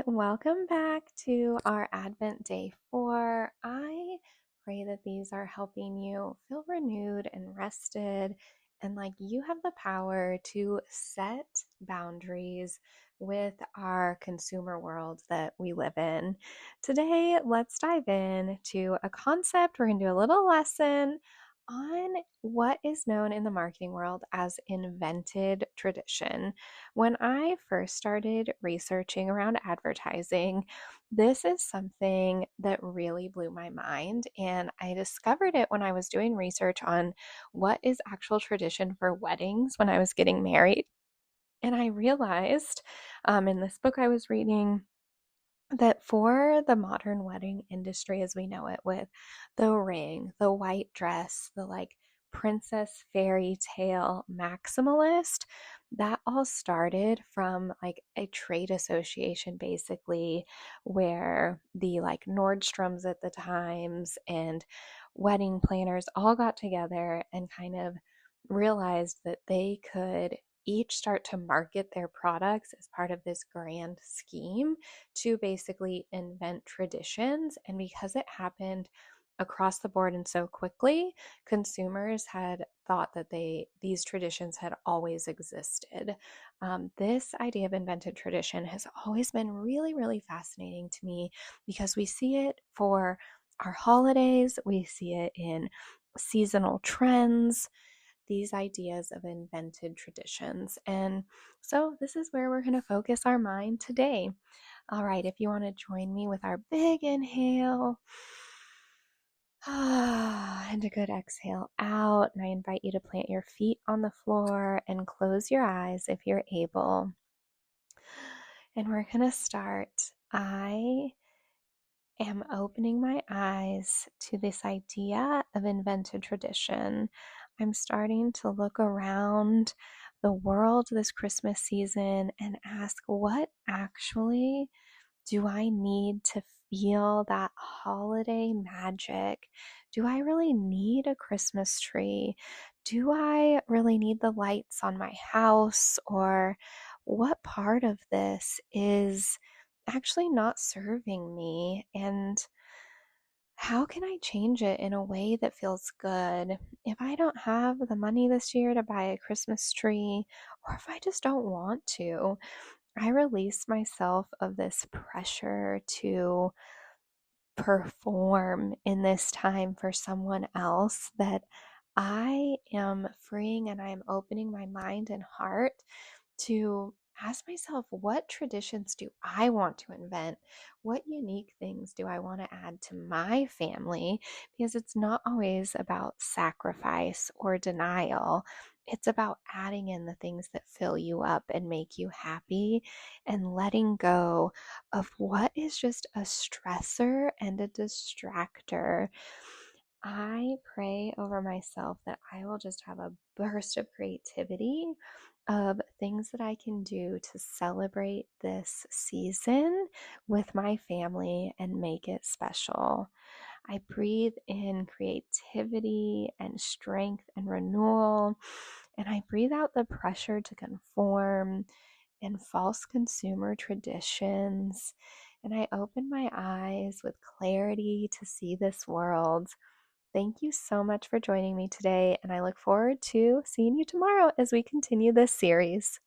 Welcome back to our Advent Day 4. I pray that these are helping you feel renewed and rested, and like you have the power to set boundaries with our consumer world that we live in. Today, let's dive in to a concept. We're going to do a little lesson on what is known in the marketing world as invented tradition. When I first started researching around advertising, this is something that really blew my mind. And I discovered it when I was doing research on what is actual tradition for weddings when I was getting married. And I realized in this book I was reading that for the modern wedding industry as we know it, with the ring, the white dress, the like princess fairy tale maximalist, that all started from like a trade association basically, where the like Nordstroms at the times and wedding planners all got together and kind of realized that they could each start to market their products as part of this grand scheme to basically invent traditions. And because it happened across the board and so quickly, consumers had thought that these traditions had always existed. This idea of invented tradition has always been really, really fascinating to me because we see it for our holidays, we see it in seasonal trends, these ideas of invented traditions. And so this is where we're going to focus our mind today. All right, if you want to join me with our big inhale and a good exhale out, and I invite you to plant your feet on the floor and close your eyes if you're able. And we're going to start. I am opening my eyes to this idea of invented tradition. I'm starting to look around the world this Christmas season and ask, what actually do I need to feel that holiday magic? Do I really need a Christmas tree? Do I really need the lights on my house? Or what part of this is actually not serving me? And how can I change it in a way that feels good? If I don't have the money this year to buy a Christmas tree, or if I just don't want to, I release myself of this pressure to perform in this time for someone else, that I am freeing and I am opening my mind and heart to ask myself, what traditions do I want to invent? What unique things do I want to add to my family? Because it's not always about sacrifice or denial. It's about adding in the things that fill you up and make you happy, and letting go of what is just a stressor and a distractor. I pray over myself that I will just have a burst of creativity of things that I can do to celebrate this season with my family and make it special. I breathe in creativity and strength and renewal, and I breathe out the pressure to conform and false consumer traditions. And I open my eyes with clarity to see this world. Thank you so much for joining me today, and I look forward to seeing you tomorrow as we continue this series.